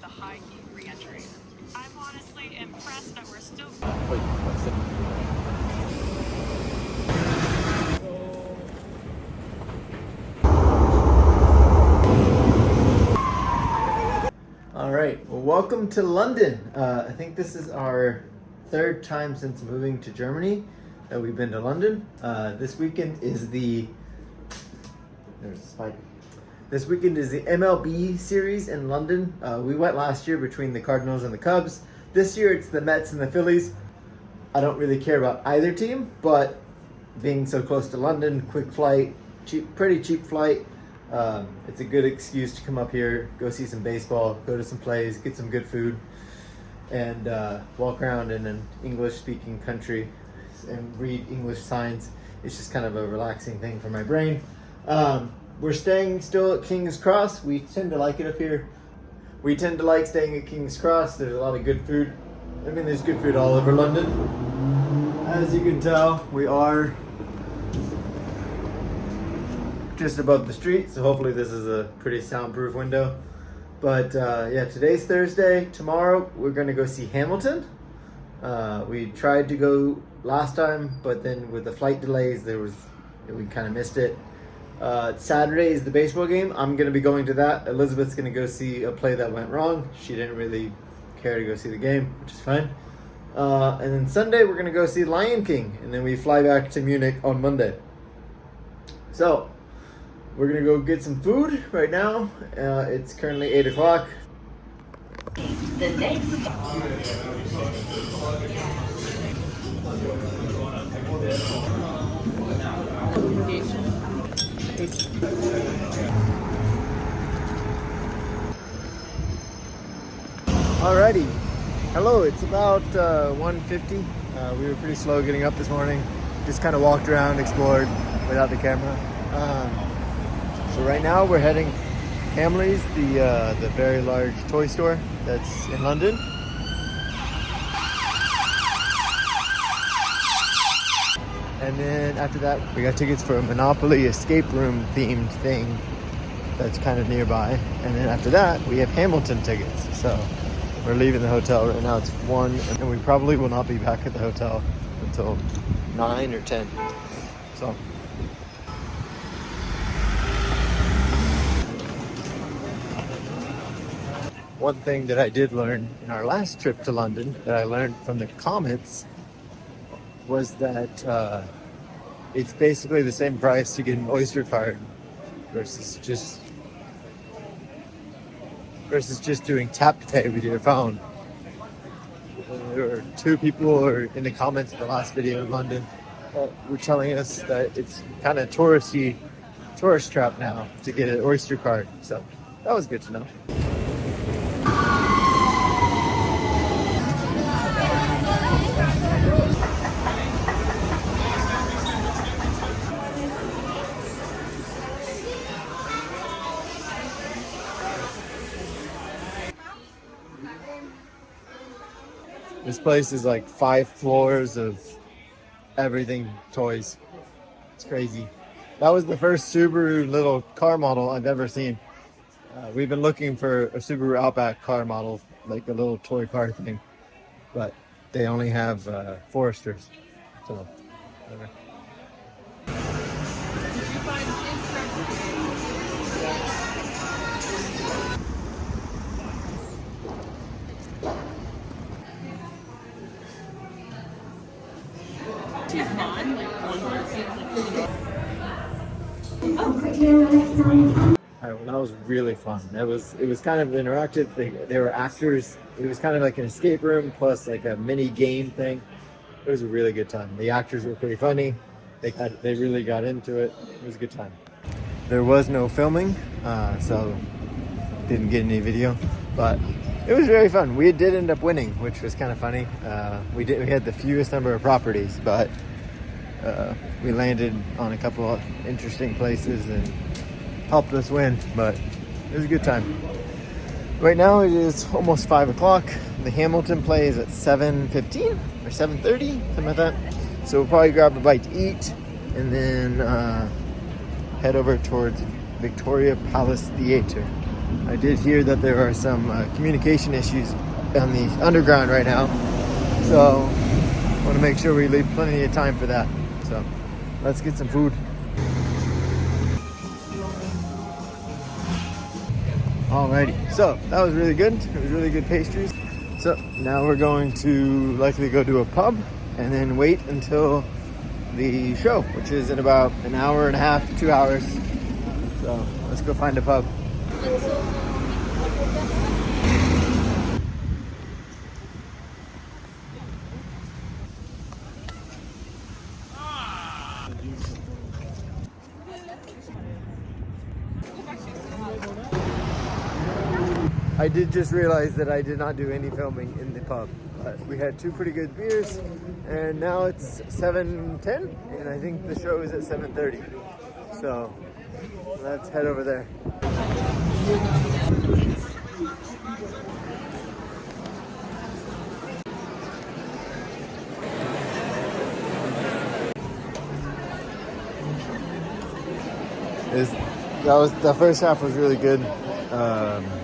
the high heat re-entry. I'm honestly impressed that we're still... All right, well, welcome to London. I think this is our third time since moving to Germany that we've been to London. This weekend is the MLB Series in London. We went last year between the Cardinals and the Cubs. This year it's the Mets and the Phillies. I don't really care about either team, but being so close to London, quick flight, pretty cheap flight. It's a good excuse to come up here, go see some baseball, go to some plays, get some good food, and walk around in an English-speaking country and read English signs. It's just kind of a relaxing thing for my brain. We're staying still at King's Cross. We tend to like it up here. We tend to like staying at King's Cross. There's a lot of good food. I mean, there's good food all over London. As you can tell, we are just above the street, so hopefully this is a pretty soundproof window. But yeah, today's Thursday. Tomorrow we're gonna go see Hamilton. We tried to go last time, but then with the flight delays, we kind of missed it. Saturday is the baseball game. I'm gonna be going to that. Elizabeth's gonna go see a play that went wrong. She didn't really care to go see the game, which is fine. And then Sunday we're gonna go see Lion King, and then we fly back to Munich on Monday. So we're gonna go get some food right now. It's currently 8 o'clock. The next. Alrighty. Hello, it's about 1:50. We were pretty slow getting up this morning. Just kind of walked around, explored without the camera. So right now we're heading Hamleys, the very large toy store that's in London. And then after that, we got tickets for a Monopoly escape room themed thing that's kind of nearby. And then after that, we have Hamilton tickets. So we're leaving the hotel right now. It's 1, and we probably will not be back at the hotel until 9 or 10. So one thing that I did learn in our last trip to London that I learned from the comments was that it's basically the same price to get an Oyster card versus just doing tap to pay with your phone. There were 2 people in the comments of the last video in London that were telling us that it's kind of tourist trap now to get an Oyster card. So that was good to know. This place is like 5 floors of everything toys. It's crazy. That was the first Subaru little car model I've ever seen. We've been looking for a Subaru Outback car model, like a little toy car thing, but they only have Foresters. So, whatever. Alright, well, that was really fun. It was kind of interactive. There were actors. It was kind of like an escape room plus like a mini game thing. It was a really good time. The actors were pretty funny. They really got into it. It was a good time. There was no filming, so didn't get any video, but it was very fun. We did end up winning, which was kind of funny. We had the fewest number of properties, but we landed on a couple of interesting places and helped us win, but it was a good time. Right now it is almost 5 o'clock. The Hamilton play is at 7:15 or 7:30, something like that. So we'll probably grab a bite to eat and then head over towards Victoria Palace Theatre. I did hear that there are some communication issues on the underground right now, so I want to make sure we leave plenty of time for that. So let's get some food. Alrighty, so that was really good. It was really good pastries. So now we're going to likely go to a pub and then wait until the show, which is in about an hour and a half, 2 hours. So let's go find a pub. I did just realize that I did not do any filming in the pub, but we had two pretty good beers, and now it's 7:10, and I think the show is at 7:30. So let's head over there. The first half was really good.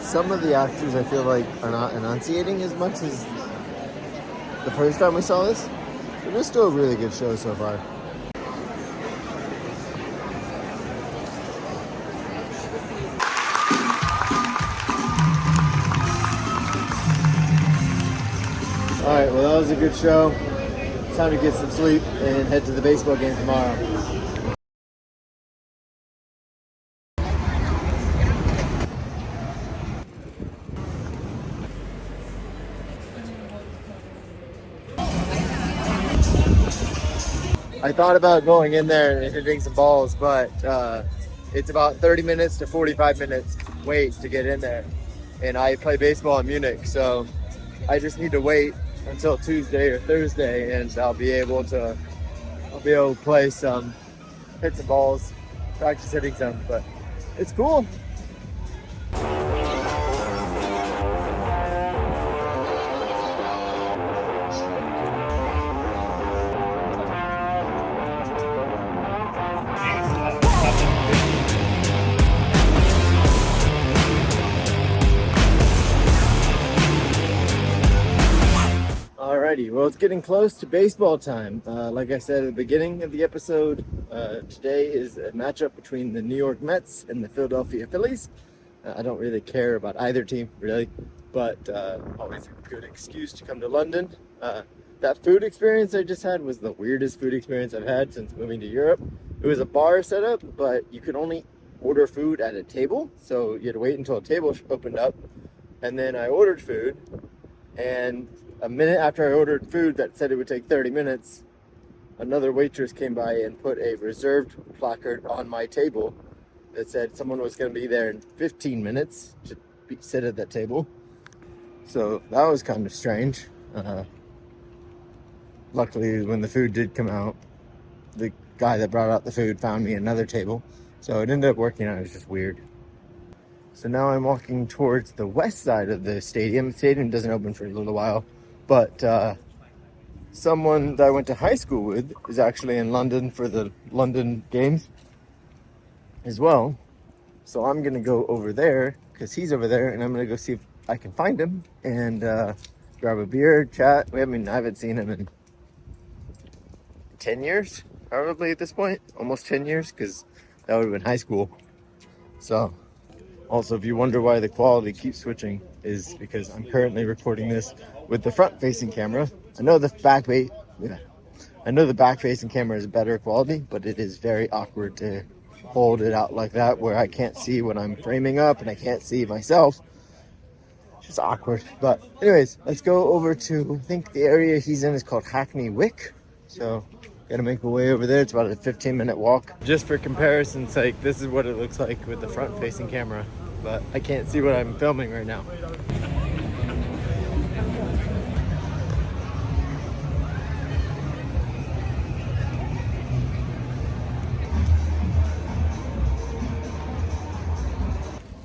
Some of the actors I feel like are not enunciating as much as the first time we saw this, but it's still a really good show so far. Alright, well that was a good show. It's time to get some sleep and head to the baseball game tomorrow. I thought about going in there and hitting some balls, but it's about 30 minutes to 45 minutes wait to get in there. And I play baseball in Munich, so I just need to wait until Tuesday or Thursday, and I'll be able to play hit some balls, practice hitting some, but it's cool. Alrighty, well it's getting close to baseball time. Like I said at the beginning of the episode, today is a matchup between the New York Mets and the Philadelphia Phillies. I don't really care about either team, really, but always a good excuse to come to London. That food experience I just had was the weirdest food experience I've had since moving to Europe. It was a bar setup, but you could only order food at a table, so you had to wait until a table opened up, and then I ordered food, and a minute after I ordered food that said it would take 30 minutes, another waitress came by and put a reserved placard on my table that said someone was going to be there in 15 minutes to sit at that table. So that was kind of strange. Luckily, when the food did come out, the guy that brought out the food found me another table. So it ended up working out. It was just weird. So now I'm walking towards the west side of the stadium. The stadium doesn't open for a little while, but someone that I went to high school with is actually in London for the London games as well. So I'm going to go over there because he's over there, and I'm going to go see if I can find him and grab a beer, chat. I haven't seen him in 10 years, probably at this point. Almost 10 years, because that would have been high school. So also, if you wonder why the quality keeps switching, is because I'm currently recording this with the front-facing camera. I know the back-facing camera is better quality, but it is very awkward to hold it out like that, where I can't see what I'm framing up and I can't see myself. It's just awkward. But anyways, let's go over to, I think the area he's in is called Hackney Wick. So gotta make my way over there. It's about a 15-minute walk. Just for comparison's sake, this is what it looks like with the front-facing camera, but I can't see what I'm filming right now.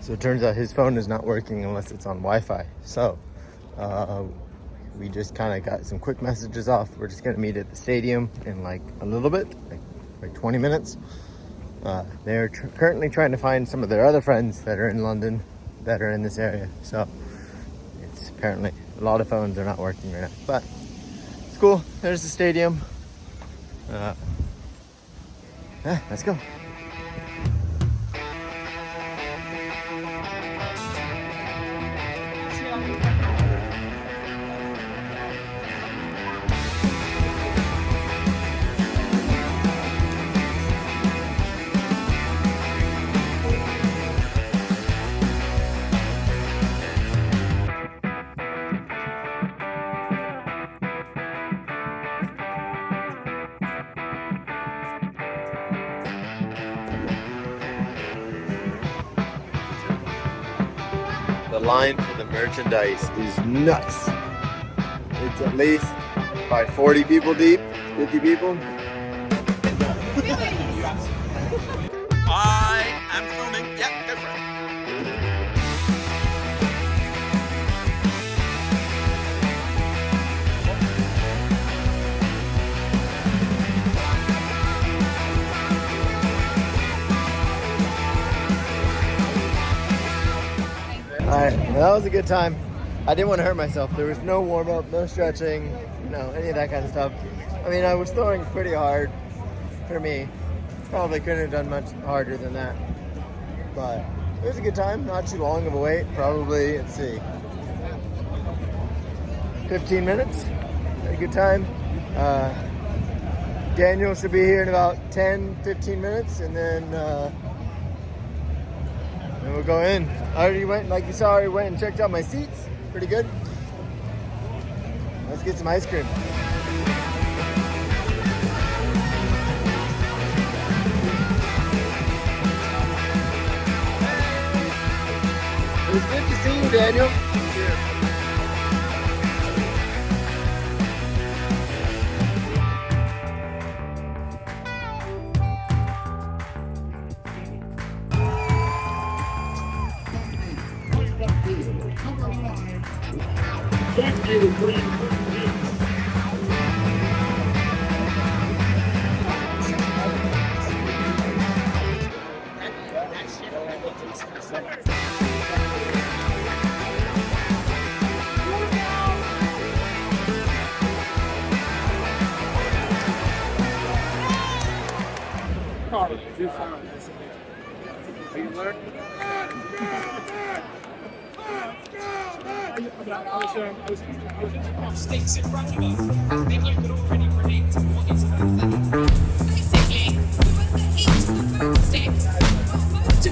So it turns out his phone is not working unless it's on Wi-Fi. So we just kind of got some quick messages off. We're just going to meet at the stadium in like a little bit, like 20 minutes. They're currently trying to find some of their other friends that are in London, that are in this area. So it's apparently a lot of phones are not working right now, but it's cool. There's the stadium. Let's go. The line for the merchandise is nuts. It's at least probably 40 people deep, 50 people. I am filming. Yeah, go for it. Alright, well, that was a good time. I didn't want to hurt myself. There was no warm-up, no stretching, any of that kind of stuff. I mean, I was throwing pretty hard for me. Probably couldn't have done much harder than that. But it was a good time, not too long of a wait. Probably, let's see, 15 minutes. A good time. Daniel should be here in about 10, 15 minutes, and then we'll go in. I already went, like you saw, I already went and checked out my seats. Pretty good. Let's get some ice cream. It was good to see you, Daniel. Stakes in front of us. I think you could already predict what is happening. Basically, whoever hits the first stakes to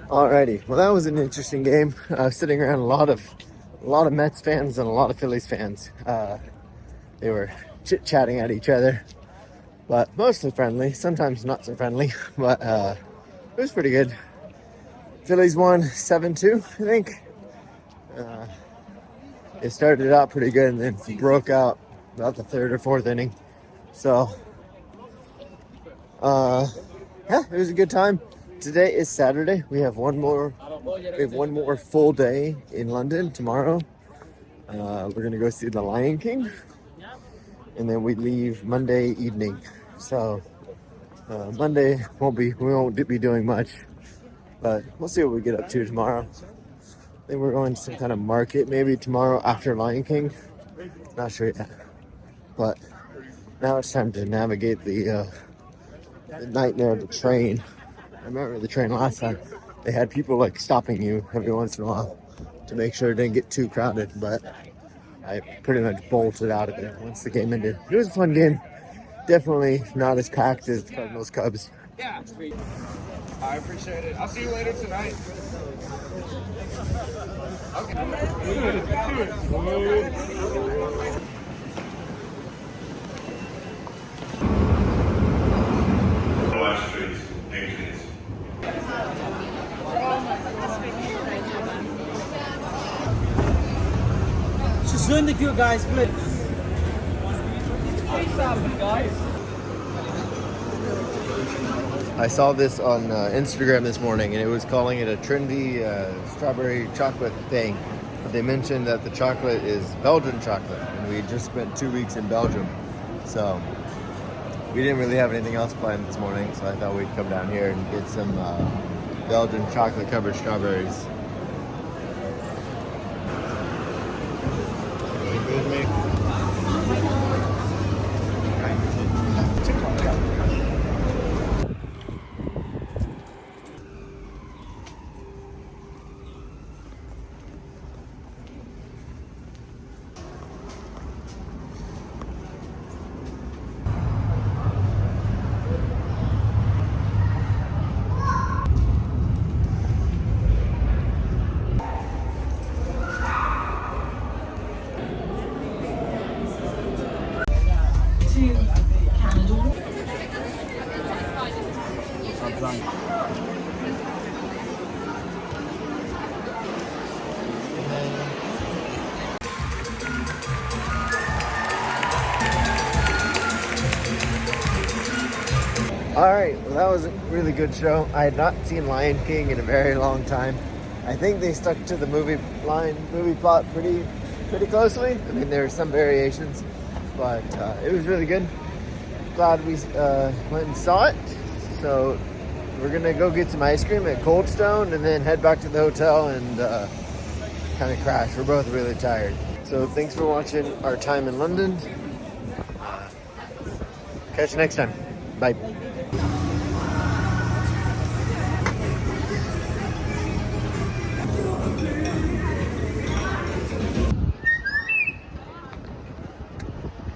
Alrighty, well that was an interesting game. I was sitting around a lot of Mets fans and a lot of Phillies fans. They were chit-chatting at each other, but mostly friendly, sometimes not so friendly, but it was pretty good. Phillies won 7-2, I think. It started out pretty good and then broke out about the third or fourth inning. So, yeah, it was a good time. Today is Saturday. We have one more full day in London tomorrow. We're gonna go see The Lion King, and then we leave Monday evening. So Monday we won't be doing much, but we'll see what we get up to tomorrow. I think we're going to some kind of market maybe tomorrow after Lion King. Not sure yet, but now it's time to navigate the nightmare of the train. I remember the train last time. They had people like stopping you every once in a while to make sure it didn't get too crowded, but I pretty much bolted out of there once the game ended. It was a fun game. definitely not as packed as Cardinals Cubs. Yeah. I appreciate it. I'll see you later tonight. Just learn the good guys, please. I saw this on Instagram this morning, and it was calling it a trendy strawberry chocolate thing. But they mentioned that the chocolate is Belgian chocolate, and we just spent 2 weeks in Belgium. So we didn't really have anything else planned this morning, so I thought we'd come down here and get some Belgian chocolate covered strawberries. All right, well, that was a really good show. I had not seen Lion King in a very long time. I think they stuck to the movie plot pretty closely. I mean, there were some variations, but it was really good. Glad we went and saw it. So we're gonna go get some ice cream at Cold Stone and then head back to the hotel and kind of crash. We're both really tired. So thanks for watching our time in London. Catch you next time. Bye.